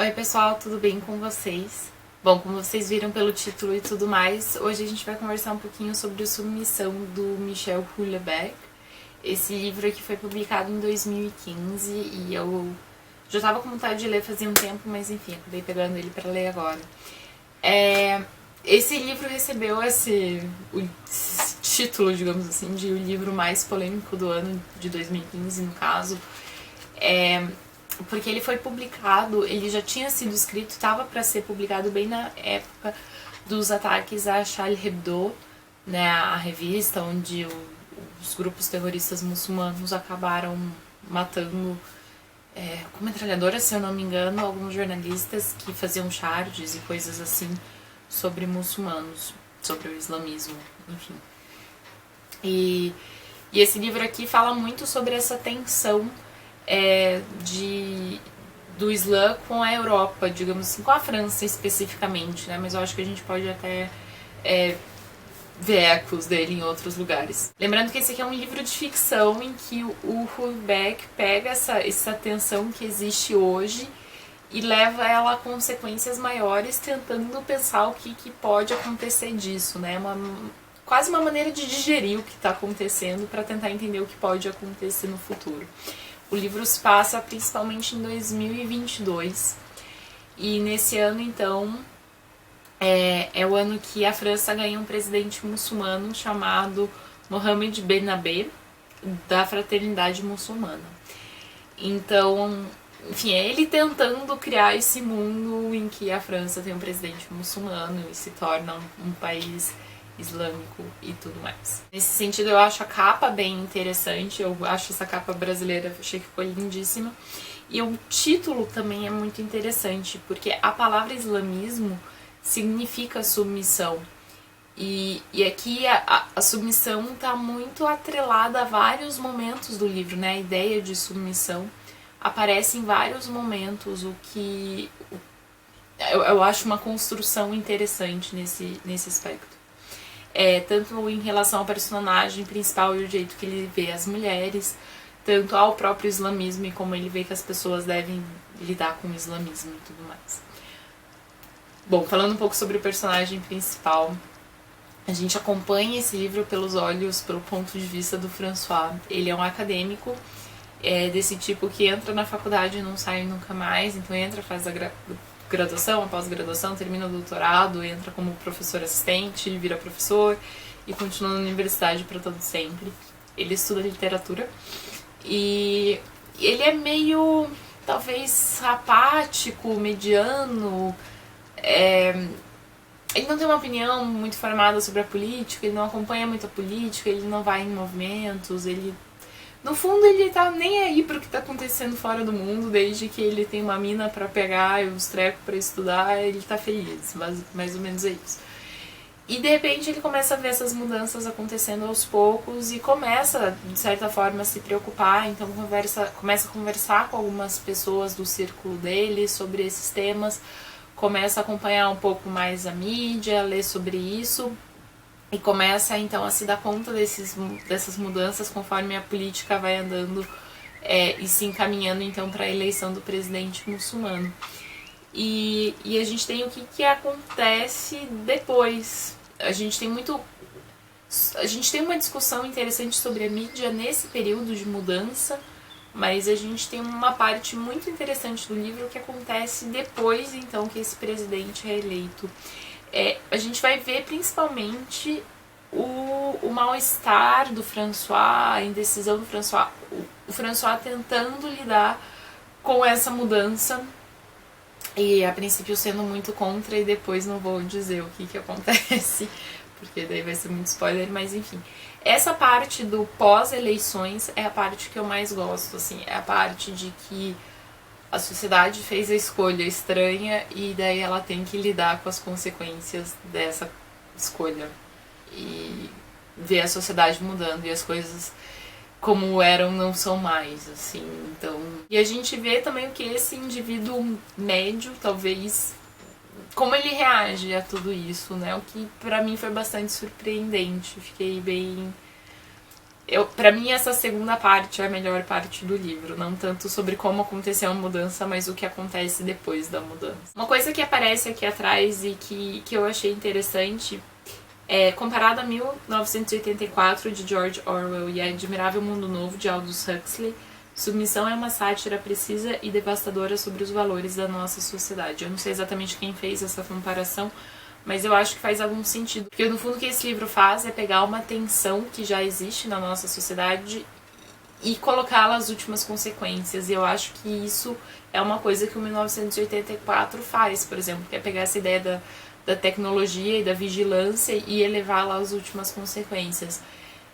Oi pessoal, tudo bem com vocês? Bom, como vocês viram pelo título e tudo mais, hoje a gente vai conversar um pouquinho sobre a Submissão do Michel Houellebecq. Esse livro aqui foi publicado em 2015 e eu já estava com vontade de ler fazia um tempo, mas enfim, acabei pegando ele para ler agora. Esse livro recebeu esse título, digamos assim, de o livro mais polêmico do ano de 2015, no caso. Porque ele foi publicado, ele já tinha sido escrito, estava para ser publicado bem na época dos ataques a Charlie Hebdo, né, a revista onde os grupos terroristas muçulmanos acabaram matando com metralhadora, se eu não me engano, alguns jornalistas que faziam charges e coisas assim sobre muçulmanos, sobre o islamismo, enfim. E esse livro aqui fala muito sobre essa tensão do Islã com a Europa, digamos assim, com a França especificamente, né? Mas eu acho que a gente pode até ver ecos dele em outros lugares. Lembrando que esse aqui é um livro de ficção em que o Houellebecq pega essa tensão que existe hoje e leva ela a consequências maiores, tentando pensar o que pode acontecer disso, né? Quase uma maneira de digerir o que está acontecendo para tentar entender o que pode acontecer no futuro. O livro se passa principalmente em 2022 e nesse ano, então, é o ano que a França ganha um presidente muçulmano chamado Mohamed Ben Abed, da Fraternidade Muçulmana. Então, enfim, é ele tentando criar esse mundo em que a França tem um presidente muçulmano e se torna um país islâmico e tudo mais. Nesse sentido, eu acho a capa bem interessante, eu acho essa capa brasileira, achei que ficou lindíssima. E o título também é muito interessante, porque a palavra islamismo significa submissão. E aqui a submissão está muito atrelada a vários momentos do livro, né? A ideia de submissão aparece em vários momentos, o que eu acho uma construção interessante nesse aspecto. Tanto em relação ao personagem principal e o jeito que ele vê as mulheres, tanto ao próprio islamismo e como ele vê que as pessoas devem lidar com o islamismo e tudo mais. Bom, falando um pouco sobre o personagem principal, a gente acompanha esse livro pelo ponto de vista do François. Ele é um acadêmico desse tipo que entra na faculdade e não sai nunca mais, então entra, faz a graduação, a pós-graduação, termina o doutorado, entra como professor assistente, vira professor e continua na universidade para todo sempre. Ele estuda literatura e ele é meio, talvez, apático, mediano. Ele não tem uma opinião muito formada sobre a política, ele não acompanha muito a política, ele não vai em movimentos, no fundo, ele tá nem aí pro que tá acontecendo fora do mundo, desde que ele tem uma mina pra pegar e os trecos pra estudar, ele tá feliz, mais ou menos é isso. E de repente ele começa a ver essas mudanças acontecendo aos poucos e começa, de certa forma, a se preocupar, então começa a conversar com algumas pessoas do círculo dele sobre esses temas, começa a acompanhar um pouco mais a mídia, ler sobre isso. E começa então a se dar conta dessas mudanças conforme a política vai andando e se encaminhando então para a eleição do presidente muçulmano. E a gente tem o que acontece depois. A gente tem uma discussão interessante sobre a mídia nesse período de mudança, mas a gente tem uma parte muito interessante do livro que acontece depois então que esse presidente é eleito. A gente vai ver principalmente o mal-estar do François, a indecisão do François, o François tentando lidar com essa mudança e a princípio sendo muito contra, e depois não vou dizer o que acontece, porque daí vai ser muito spoiler, mas enfim. Essa parte do pós-eleições é a parte que eu mais gosto, assim, é a parte de que a sociedade fez a escolha estranha e daí ela tem que lidar com as consequências dessa escolha e ver a sociedade mudando e as coisas como eram não são mais, assim, então... E a gente vê também o que esse indivíduo médio, talvez, como ele reage a tudo isso, né, o que pra mim foi bastante surpreendente, fiquei bem... Pra mim, essa segunda parte é a melhor parte do livro. Não tanto sobre como aconteceu a mudança, mas o que acontece depois da mudança. Uma coisa que aparece aqui atrás e que eu achei interessante é comparado a 1984, de George Orwell, e A Admirável Mundo Novo, de Aldous Huxley, Submissão é uma sátira precisa e devastadora sobre os valores da nossa sociedade. Eu não sei exatamente quem fez essa comparação, mas eu acho que faz algum sentido. Porque no fundo o que esse livro faz é pegar uma tensão que já existe na nossa sociedade e colocá-la às últimas consequências. E eu acho que isso é uma coisa que o 1984 faz, por exemplo, que é pegar essa ideia da tecnologia e da vigilância e elevá-la às últimas consequências.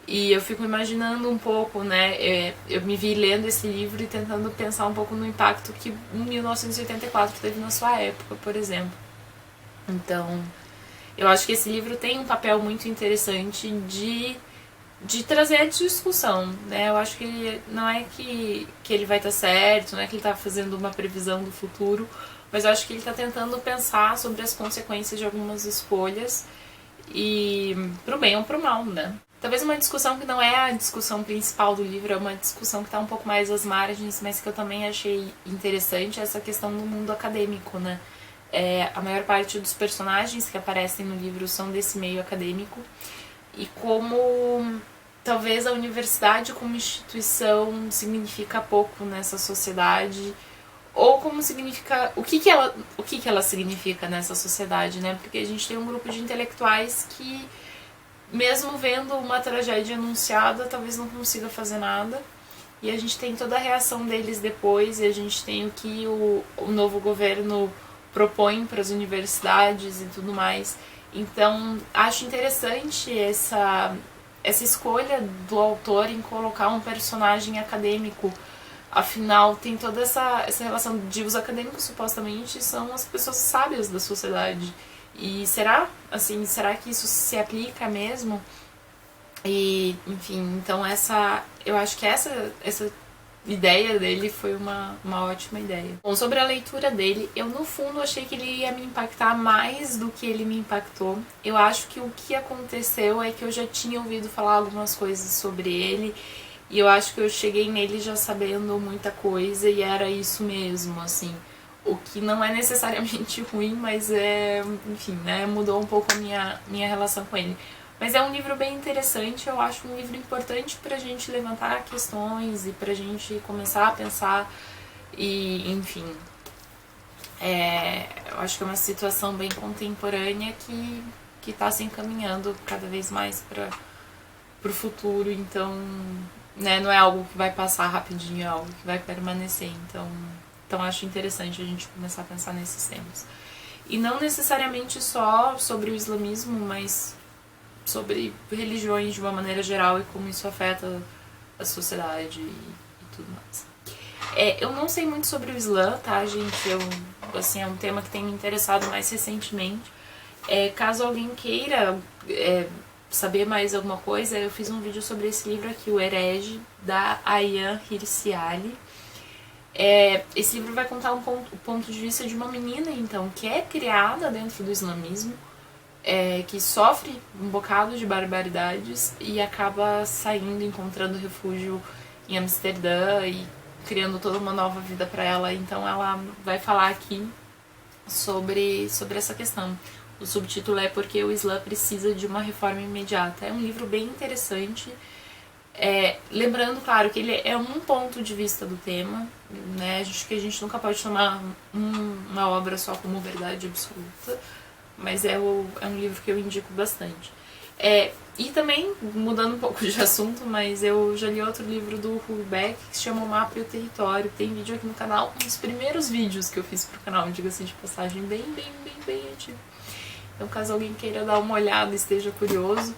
E eu fico imaginando um pouco, né, eu me vi lendo esse livro e tentando pensar um pouco no impacto que 1984 teve na sua época, por exemplo. Então, eu acho que esse livro tem um papel muito interessante de trazer a discussão, né? Eu acho que não é que ele vai estar certo, não é que ele está fazendo uma previsão do futuro, mas eu acho que ele está tentando pensar sobre as consequências de algumas escolhas e pro bem ou pro mal, né? Talvez uma discussão que não é a discussão principal do livro, é uma discussão que está um pouco mais às margens, mas que eu também achei interessante, é essa questão do mundo acadêmico, né? A maior parte dos personagens que aparecem no livro são desse meio acadêmico e como talvez a universidade como instituição significa pouco nessa sociedade ou como significa o que ela significa nessa sociedade, né? Porque a gente tem um grupo de intelectuais que mesmo vendo uma tragédia anunciada talvez não consiga fazer nada. E a gente tem toda a reação deles depois, e a gente tem o que o novo governo propõe para as universidades e tudo mais. Então, acho interessante essa escolha do autor em colocar um personagem acadêmico. Afinal, tem toda essa relação de os acadêmicos supostamente são as pessoas sábias da sociedade. E será que isso se aplica mesmo? E, enfim, então eu acho que essa ideia dele foi uma ótima ideia. Bom, sobre a leitura dele, eu no fundo achei que ele ia me impactar mais do que ele me impactou. Eu acho que o que aconteceu é que eu já tinha ouvido falar algumas coisas sobre ele e eu acho que eu cheguei nele já sabendo muita coisa e era isso mesmo, assim. O que não é necessariamente ruim, mas enfim, né, mudou um pouco a minha relação com ele. Mas é um livro bem interessante, eu acho um livro importante pra gente levantar questões e pra gente começar a pensar e, enfim, eu acho que é uma situação bem contemporânea que tá se encaminhando cada vez mais pro futuro, então, né, não é algo que vai passar rapidinho, é algo que vai permanecer, então acho interessante a gente começar a pensar nesses temas. E não necessariamente só sobre o islamismo, mas sobre religiões de uma maneira geral e como isso afeta a sociedade e tudo mais. Eu não sei muito sobre o Islã, tá, gente? Assim, é um tema que tem me interessado mais recentemente. Caso alguém queira saber mais alguma coisa, eu fiz um vídeo sobre esse livro aqui, O Herege, da Ayaan Hirsi Ali. Esse livro vai contar o ponto de vista de uma menina, então, que é criada dentro do islamismo, que sofre um bocado de barbaridades e acaba saindo, encontrando refúgio em Amsterdã e criando toda uma nova vida para ela. Então ela vai falar aqui sobre essa questão. O subtítulo é Porque o Islã Precisa de uma Reforma Imediata. É um livro bem interessante. Lembrando, claro, que ele é um ponto de vista do tema, né? Acho que a gente nunca pode tomar uma obra só como verdade absoluta, mas é um livro que eu indico bastante. E também, mudando um pouco de assunto, mas eu já li outro livro do Huckleberry que se chama O Mapa e o Território. Tem vídeo aqui no canal, um dos primeiros vídeos que eu fiz pro canal, diga-se de passagem, bem antigo. Então, caso alguém queira dar uma olhada e esteja curioso,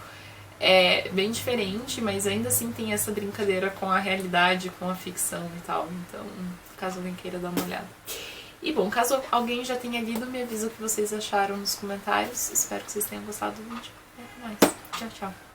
é bem diferente, mas ainda assim tem essa brincadeira com a realidade, com a ficção e tal. Então, caso alguém queira dar uma olhada. E bom, caso alguém já tenha lido, me avisa o que vocês acharam nos comentários. Espero que vocês tenham gostado do vídeo. Até mais. Tchau, tchau.